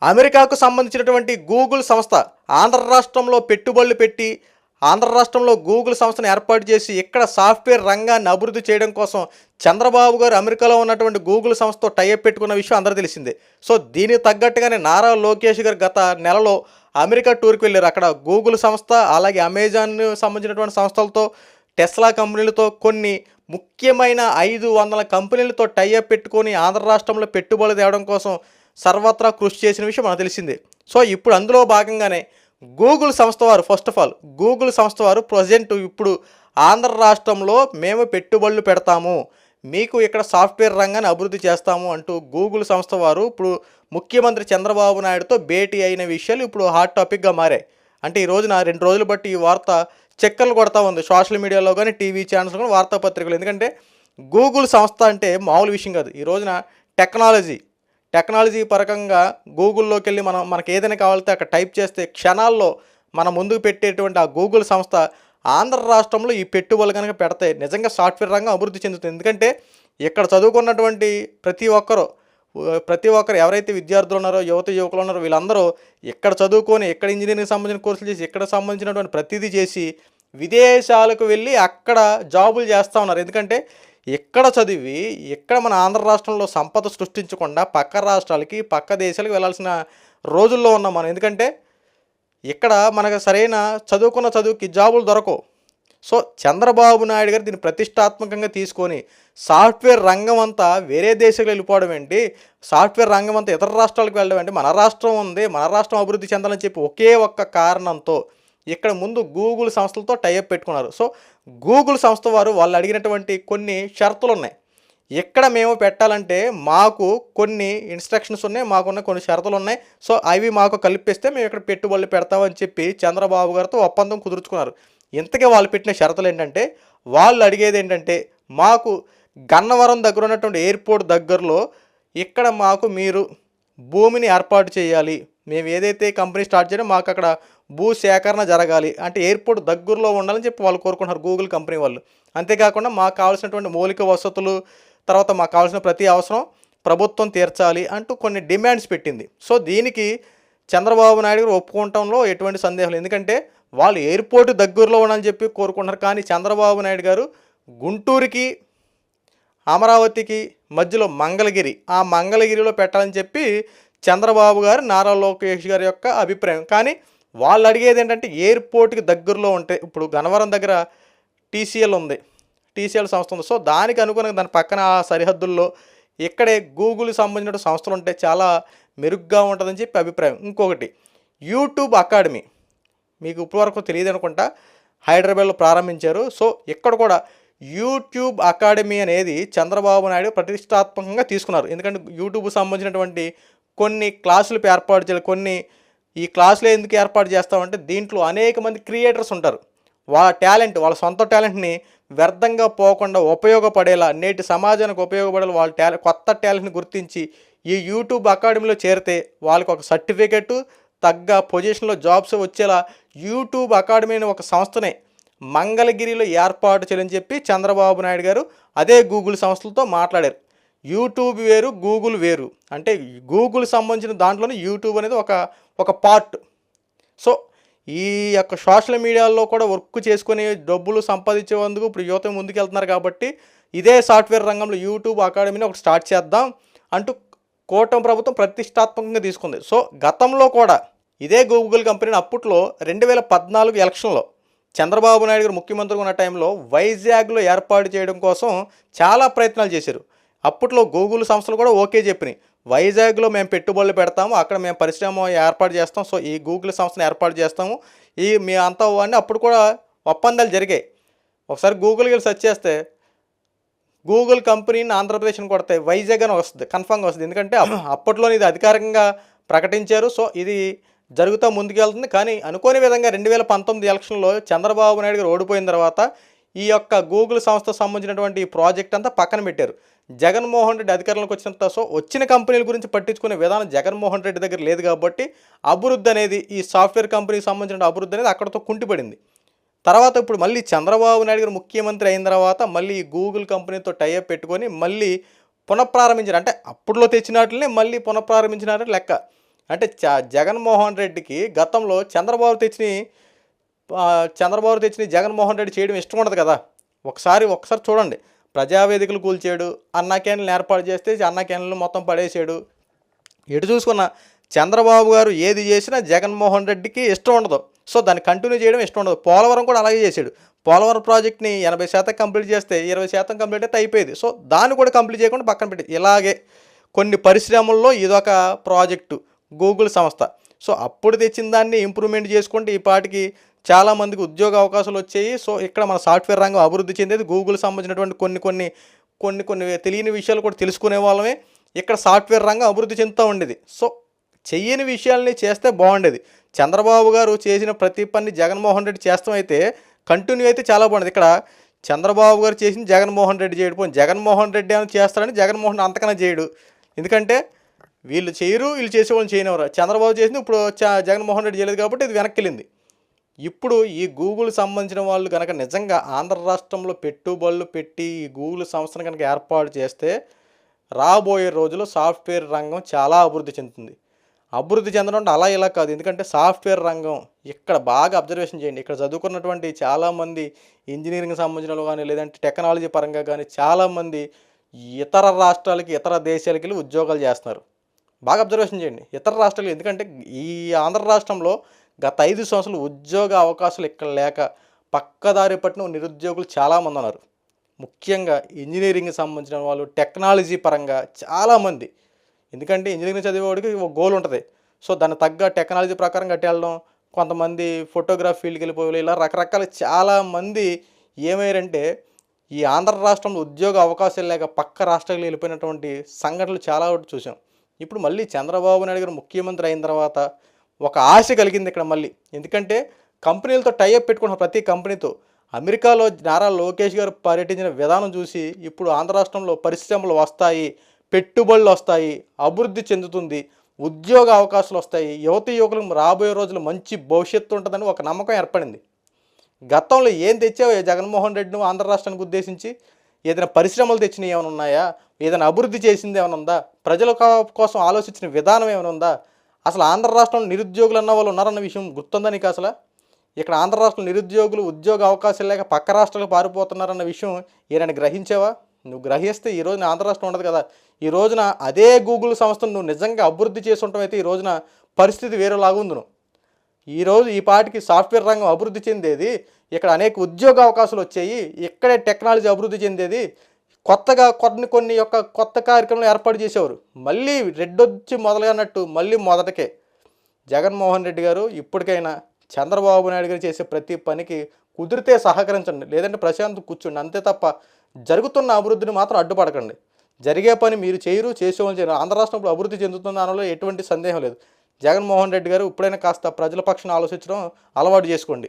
అమెరికాకు సంబంధించినటువంటి గూగుల్ సంస్థ ఆంధ్ర రాష్ట్రంలో పెట్టుబడులు పెట్టి ఆంధ్ర రాష్ట్రంలో గూగుల్ సంస్థను ఏర్పాటు చేసి ఇక్కడ సాఫ్ట్వేర్ రంగాన్ని అభివృద్ధి చేయడం కోసం చంద్రబాబు గారు అమెరికాలో ఉన్నటువంటి గూగుల్ సంస్థతో టైఅప్ పెట్టుకున్న విషయం అందరూ తెలిసిందే. సో దీనికి తగ్గట్టుగానే నారా లోకేష్ గారు గత నెలలో అమెరికా టూర్కి వెళ్ళారు. అక్కడ గూగుల్ సంస్థ అలాగే అమెజాన్ సంబంధించినటువంటి సంస్థలతో టెస్లా కంపెనీలతో కొన్ని ముఖ్యమైన 500 కంపెనీలతో టైఅప్ పెట్టుకొని ఆంధ్ర రాష్ట్రంలో పెట్టుబడులు తేవడం కోసం సర్వత్రా కృషి చేసిన విషయం మనకు తెలిసిందే. సో ఇప్పుడు అందులో భాగంగానే గూగుల్ సంస్థ వారు ఫస్ట్ ఆఫ్ ఆల్ గూగుల్ సంస్థ వారు ప్రజెంట్ ఇప్పుడు ఆంధ్ర రాష్ట్రంలో మేము పెట్టుబడులు పెడతాము, మీకు ఇక్కడ సాఫ్ట్వేర్ రంగాన్ని అభివృద్ధి చేస్తాము అంటూ గూగుల్ సంస్థ వారు ఇప్పుడు ముఖ్యమంత్రి చంద్రబాబు నాయుడుతో భేటీ అయిన విషయాలు ఇప్పుడు హాట్ టాపిక్గా మారాయి. అంటే ఈ రోజున 2 రోజులు బట్టి ఈ వార్త చక్కర్లు కొడతా ఉంది సోషల్ మీడియాలో కానీ టీవీ ఛానల్స్ కానీ వార్తాపత్రికలు. ఎందుకంటే గూగుల్ సంస్థ అంటే మామూలు విషయం కాదు. ఈ రోజున టెక్నాలజీ పరకంగా గూగుల్లోకి వెళ్ళి మనకి ఏదైనా కావాలితే అక్కడ టైప్ చేస్తే క్షణాల్లో మన ముందుకు పెట్టేటువంటి ఆ గూగుల్ సంస్థ ఆంధ్ర రాష్ట్రంలో ఈ పెట్టుబడులు కనుక పెడితే నిజంగా సాఫ్ట్వేర్ రంగం అభివృద్ధి చెందుతుంది. ఎందుకంటే ఇక్కడ చదువుకున్నటువంటి ప్రతి ఒక్కరు ఎవరైతే విద్యార్థులు ఉన్నారో యువకులు ఉన్నారో వీళ్ళందరూ ఇక్కడ చదువుకొని ఇక్కడ ఇంజనీరింగ్ సంబంధించిన కోర్సులు చేసి ఇక్కడ సంబంధించినటువంటి ప్రతిదీ చేసి విదేశాలకు వెళ్ళి అక్కడ జాబులు చేస్తూ ఉన్నారు. ఎందుకంటే ఇక్కడ చదివి ఇక్కడ మన ఆంధ్ర రాష్ట్రంలో సంపద సృష్టించకుండా పక్క రాష్ట్రాలకి పక్క దేశాలకు వెళ్ళాల్సిన రోజుల్లో ఉన్నాం మనం. ఎందుకంటే ఇక్కడ మనకు సరైన చదువుకున్న చదువుకి జాబులు దొరకవు. సో చంద్రబాబు నాయుడు గారు దీన్ని ప్రతిష్టాత్మకంగా తీసుకొని సాఫ్ట్వేర్ రంగం అంతా వేరే దేశాలకు వెళ్ళిపోవడం ఏంటి, సాఫ్ట్వేర్ రంగం అంతా ఇతర రాష్ట్రాలకు వెళ్ళడం ఏంటి, మన రాష్ట్రం ఉంది, మన రాష్ట్రం అభివృద్ధి చెందాలని చెప్పి ఒకే ఒక్క కారణంతో ఇక్కడ ముందు గూగుల్ సంస్థలతో టైఅప్ పెట్టుకున్నారు. సో గూగుల్ సంస్థ వారు వాళ్ళు అడిగినటువంటి కొన్ని షరతులు ఉన్నాయి. ఎక్కడ మేము పెట్టాలంటే మాకు కొన్ని ఇన్స్ట్రక్షన్స్ ఉన్నాయి, మాకున్న కొన్ని షరతులు ఉన్నాయి. సో అవి మాకు కల్పిస్తే మేము ఇక్కడ పెట్టుబడులు పెడతామని చెప్పి చంద్రబాబు గారితో ఒప్పందం కుదుర్చుకున్నారు. ఇంతకీ వాళ్ళు పెట్టిన షరతులు ఏంటంటే వాళ్ళు అడిగేది ఏంటంటే మాకు గన్నవరం దగ్గర ఉన్నటువంటి ఎయిర్పోర్ట్ దగ్గరలో ఇక్కడ మాకు మీరు భూమిని ఏర్పాటు చేయాలి, మేము ఏదైతే కంపెనీ స్టార్ట్ చేయడం మాకు అక్కడ భూ సేకరణ జరగాలి, అంటే ఎయిర్పోర్ట్ దగ్గరలో ఉండాలని చెప్పి వాళ్ళు కోరుకుంటున్నారు గూగుల్ కంపెనీ వాళ్ళు. అంతేకాకుండా మాకు కావాల్సినటువంటి మౌలిక వసతులు తర్వాత మాకు కావాల్సిన ప్రతి అవసరం ప్రభుత్వం తీర్చాలి అంటూ కొన్ని డిమాండ్స్ పెట్టింది. సో దీనికి చంద్రబాబు నాయుడు గారు ఒప్పుకోవటంలో ఎటువంటి సందేహం లేదు. ఎందుకంటే వాళ్ళు ఎయిర్పోర్ట్ దగ్గరలో ఉండాలని చెప్పి కోరుకుంటున్నారు. కానీ చంద్రబాబు నాయుడు గారు గుంటూరుకి అమరావతికి మధ్యలో మంగళగిరి, ఆ మంగళగిరిలో పెట్టాలని చెప్పి చంద్రబాబు గారు నారా లోకేష్ గారి యొక్క అభిప్రాయం. కానీ వాళ్ళు అడిగేది ఏంటంటే ఎయిర్పోర్ట్కి దగ్గరలో ఉంటే ఇప్పుడు గన్నవరం దగ్గర టీసీఎల్ సంస్థ ఉంది. సో దానికి అనుగుణంగా దాని పక్కన ఆ సరిహద్దుల్లో ఇక్కడే గూగుల్ సంబంధించిన సంస్థలు ఉంటే చాలా మెరుగ్గా ఉంటుందని చెప్పి అభిప్రాయం. ఇంకొకటి యూట్యూబ్ అకాడమీ, మీకు ఇప్పటివరకు తెలియదు అనుకుంటా, హైదరాబాద్లో ప్రారంభించారు. సో ఇక్కడ కూడా యూట్యూబ్ అకాడమీ అనేది చంద్రబాబు నాయుడు ప్రతిష్టాత్మకంగా తీసుకున్నారు. ఎందుకంటే యూట్యూబ్ సంబంధించినటువంటి కొన్ని క్లాసులు ఏర్పాటు చేయాలి. ఈ క్లాసులు ఎందుకు ఏర్పాటు చేస్తామంటే దీంట్లో అనేక మంది క్రియేటర్స్ ఉంటారు. వాళ్ళ సొంత టాలెంట్ని వ్యర్థంగా పోకుండా ఉపయోగపడేలా నేటి సమాజానికి ఉపయోగపడేలా వాళ్ళ కొత్త టాలెంట్ని గుర్తించి ఈ యూట్యూబ్ అకాడమీలో చేరితే వాళ్ళకి ఒక సర్టిఫికెట్ తగ్గ పొజిషన్లో జాబ్స్ వచ్చేలా యూట్యూబ్ అకాడమీ అనే ఒక సంస్థనే మంగళగిరిలో ఏర్పాటు చేయాలని చెప్పి చంద్రబాబు నాయుడు గారు అదే గూగుల్ సంస్థలతో మాట్లాడారు. యూట్యూబ్ వేరు, గూగుల్ వేరు. అంటే గూగుల్ సంబంధించిన దాంట్లోనే యూట్యూబ్ అనేది ఒక పార్ట్. సో ఈ యొక్క సోషల్ మీడియాలో కూడా వర్క్ చేసుకొని డబ్బులు సంపాదించేందుకు ఇప్పుడు యువత ముందుకెళ్తున్నారు. కాబట్టి ఇదే సాఫ్ట్వేర్ రంగంలో యూట్యూబ్ అకాడమీని ఒకటి స్టార్ట్ చేద్దాం అంటూ కూటమి ప్రభుత్వం ప్రతిష్టాత్మకంగా తీసుకుంది. సో గతంలో కూడా ఇదే గూగుల్ కంపెనీని అప్పట్లో 2014 ఎలక్షన్లో చంద్రబాబు నాయుడు గారు ముఖ్యమంత్రిగా ఉన్న టైంలో వైజాగ్లో ఏర్పాటు చేయడం కోసం చాలా ప్రయత్నాలు చేశారు. అప్పట్లో గూగుల్ సంస్థలు కూడా ఓకే చెప్పినాయి, వైజాగ్లో మేము పెట్టుబడులు పెడతాము, అక్కడ మేము పరిశ్రమ ఏర్పాటు చేస్తాం, సో ఈ గూగుల్ సంస్థను ఏర్పాటు చేస్తాము, మీ అంతా అని అప్పుడు కూడా ఒప్పందాలు జరిగాయి. ఒకసారి గూగుల్కి వెళ్ళి సెర్చ్ చేస్తే గూగుల్ కంపెనీని ఆంధ్రప్రదేశ్ని కొడితే వైజాగ్ అని వస్తుంది, కన్ఫామ్గా వస్తుంది. ఎందుకంటే అప్పట్లోనే ఇది అధికారికంగా ప్రకటించారు. సో ఇది జరుగుతూ ముందుకెళ్తుంది. కానీ అనుకోని విధంగా 2019 ఎలక్షన్లో చంద్రబాబు నాయుడు గారు ఓడిపోయిన తర్వాత ఈ యొక్క గూగుల్ సంస్థ సంబంధించినటువంటి ఈ ప్రాజెక్ట్ అంతా పక్కన పెట్టారు. జగన్మోహన్ రెడ్డి అధికారంలోకి వచ్చినంత సో వచ్చిన కంపెనీల గురించి పట్టించుకునే విధానం జగన్మోహన్ రెడ్డి దగ్గర లేదు. కాబట్టి అభివృద్ధి అనేది ఈ సాఫ్ట్వేర్ కంపెనీకి సంబంధించిన అభివృద్ధి అనేది అక్కడతో కుంటిపడింది. తర్వాత ఇప్పుడు మళ్ళీ చంద్రబాబు నాయుడు గారు ముఖ్యమంత్రి అయిన తర్వాత మళ్ళీ గూగుల్ కంపెనీతో టైఅప్ పెట్టుకొని మళ్ళీ పునఃప్రారంభించారు. అంటే అప్పుడులో తెచ్చినట్లనే మళ్ళీ పునఃప్రారంభించినట్టు లెక్క. అంటే జగన్మోహన్ రెడ్డికి గతంలో చంద్రబాబు తెచ్చిన జగన్మోహన్ రెడ్డి చేయడం ఇష్టం ఉండదు కదా. ఒకసారి చూడండి, ప్రజావేదికలు కూల్చాడు, అన్నా క్యాంటీన్లు ఏర్పాటు చేస్తే అన్నా క్యాంటీన్లు మొత్తం పడేసాడు. ఎటు చూసుకున్నా చంద్రబాబు గారు ఏది చేసినా జగన్మోహన్ రెడ్డికి ఇష్టం ఉండదు. సో దాన్ని కంటిన్యూ చేయడం ఇష్టం ఉండదు. పోలవరం కూడా అలాగే చేశాడు. పోలవరం ప్రాజెక్ట్ని 80% కంప్లీట్ చేస్తే 20% కంప్లీట్ అయితే అయిపోయేది. సో దాన్ని కూడా కంప్లీట్ చేయకుండా పక్కన పెట్టి ఇలాగే కొన్ని పరిశ్రమల్లో ఇదొక ప్రాజెక్టు గూగుల్ సంస్థ. సో అప్పుడు తెచ్చిన దాన్ని ఇంప్రూవ్మెంట్ చేసుకుంటే ఈ పాటికి చాలామందికి ఉద్యోగ అవకాశాలు వచ్చాయి. సో ఇక్కడ మన సాఫ్ట్వేర్ రంగం అభివృద్ధి చెందేది. గూగుల్ సంబంధించినటువంటి కొన్ని తెలియని విషయాలు కూడా తెలుసుకునే వాళ్ళమే. ఇక్కడ సాఫ్ట్వేర్ రంగం అభివృద్ధి చెందుతూ ఉండేది. సో చెయ్యని విషయాల్ని చేస్తే బాగుండేది. చంద్రబాబు గారు చేసిన ప్రతి పని జగన్మోహన్ రెడ్డి చేస్తాం అయితే కంటిన్యూ అయితే చాలా బాగుండేది. ఇక్కడ చంద్రబాబు గారు చేసిన జగన్మోహన్ రెడ్డి చేయడు. జగన్మోహన్ రెడ్డి అని చేస్తాడని జగన్మోహన్ అంతకన్నా చేయడు. ఎందుకంటే వీళ్ళు చేయరు, వీళ్ళు చేసేవాళ్ళని చేయనివ్వరు. చంద్రబాబు చేసింది ఇప్పుడు జగన్మోహన్ రెడ్డి చేయలేదు కాబట్టి ఇది వెనక్కి వెళ్ళింది. ఇప్పుడు ఈ గూగుల్ సంబంధించిన వాళ్ళు కనుక నిజంగా ఆంధ్ర రాష్ట్రంలో పెట్టుబడులు పెట్టి ఈ గూగుల్ సంస్థను కనుక ఏర్పాటు చేస్తే రాబోయే రోజుల్లో సాఫ్ట్వేర్ రంగం చాలా అభివృద్ధి చెందుతుంది. అభివృద్ధి చెందడం అంటే అలా ఇలా కాదు. ఎందుకంటే సాఫ్ట్వేర్ రంగం ఇక్కడ బాగా అబ్జర్వేషన్ చేయండి. ఇక్కడ చదువుకున్నటువంటి చాలామంది ఇంజనీరింగ్ సంబంధించిన వాళ్ళు కానీ లేదంటే టెక్నాలజీ పరంగా కానీ చాలామంది ఇతర రాష్ట్రాలకి ఇతర దేశాలకి వెళ్ళి ఉద్యోగాలు చేస్తున్నారు. బాగా అబ్జర్వేషన్ చేయండి ఇతర రాష్ట్రాలు. ఎందుకంటే ఈ ఆంధ్ర రాష్ట్రంలో గత 5 సంవత్సరాలు ఉద్యోగ అవకాశాలు ఇక్కడ లేక పక్కదారి పట్టిన నిరుద్యోగులు చాలామంది ఉన్నారు. ముఖ్యంగా ఇంజనీరింగ్ సంబంధించిన వాళ్ళు టెక్నాలజీ పరంగా చాలామంది. ఎందుకంటే ఇంజనీరింగ్ చదివేవాడికి ఒక గోల్ ఉంటుంది. సో దాన్ని తగ్గ టెక్నాలజీ ప్రకారం కట్టేళ్ళడం, కొంతమంది ఫోటోగ్రఫీ ఫీల్డ్కి వెళ్ళిపోయి ఇలా రకరకాల చాలామంది ఏమయ్యారంటే ఈ ఆంధ్ర రాష్ట్రంలో ఉద్యోగ అవకాశాలు లేక పక్క రాష్ట్రాలకు వెళ్ళిపోయినటువంటి సంఘటనలు చాలా చూసాం. ఇప్పుడు మళ్ళీ చంద్రబాబు నాయుడు గారు ముఖ్యమంత్రి అయిన తర్వాత ఒక ఆశ కలిగింది ఇక్కడ మళ్ళీ. ఎందుకంటే కంపెనీలతో టైఅప్ పెట్టుకుంటున్న ప్రతి కంపెనీతో. అమెరికాలో నారా లోకేష్ గారు పర్యటించిన విధానం చూసి ఇప్పుడు ఆంధ్ర రాష్ట్రంలో పరిశ్రమలు వస్తాయి, పెట్టుబడులు వస్తాయి, అభివృద్ధి చెందుతుంది, ఉద్యోగ అవకాశాలు వస్తాయి, యువకులకు రాబోయే రోజులు మంచి భవిష్యత్తు ఉంటుందని ఒక నమ్మకం ఏర్పడింది. గతంలో ఏం తెచ్చావు జగన్మోహన్ రెడ్డిని ఆంధ్ర రాష్ట్రానికి ఉద్దేశించి? ఏదైనా పరిశ్రమలు తెచ్చినవి ఏమైనా ఉన్నాయా? ఏదైనా అభివృద్ధి చేసింది ఏమైనా ఉందా? ప్రజల కోసం ఆలోచించిన విధానం ఏమైనా ఉందా? అసలు ఆంధ్ర రాష్ట్రంలో నిరుద్యోగులు అన్న వాళ్ళు ఉన్నారన్న విషయం గుర్తుందా నీకు? అసలు ఇక్కడ ఆంధ్ర రాష్ట్రంలో నిరుద్యోగులు ఉద్యోగ అవకాశాలు లేక పక్క రాష్ట్రాలకు పారిపోతున్నారన్న విషయం ఏదైనా గ్రహించావా? నువ్వు గ్రహిస్తే ఈ రోజున ఆంధ్ర రాష్ట్రం ఉండదు కదా. ఈ రోజున అదే గూగుల్ సంస్థను నువ్వు నిజంగా అభివృద్ధి చేసి ఉంటామైతే ఈ రోజున పరిస్థితి వేరేలాగుందును. ఈరోజు ఈ పాటికి సాఫ్ట్వేర్ రంగం అభివృద్ధి చెందేది, ఇక్కడ అనేక ఉద్యోగ అవకాశాలు వచ్చాయి, ఇక్కడే టెక్నాలజీ అభివృద్ధి చెందేది. కొత్తగా కొన్ని కొత్త కార్యక్రమాలు ఏర్పాటు చేసేవారు. మళ్ళీ రెడ్డొచ్చి మొదలుగానట్టు మళ్ళీ మొదటకే జగన్మోహన్ రెడ్డి గారు ఇప్పటికైనా చంద్రబాబు నాయుడు గారు చేసే ప్రతి పనికి కుదిరితే సహకరించండి, లేదంటే ప్రశాంత్ కూర్చోండి. అంతే తప్ప జరుగుతున్న అభివృద్ధిని మాత్రం అడ్డుపడకండి. జరిగే పని మీరు చేసేవాళ్ళు చేయరు. ఆంధ్ర రాష్ట్రంలో అభివృద్ధి చెందుతున్న దానిలో ఎటువంటి సందేహం లేదు. జగన్మోహన్ రెడ్డి గారు ఇప్పుడైనా కాస్త ప్రజల పక్షాన ఆలోచించడం అలవాటు చేసుకోండి.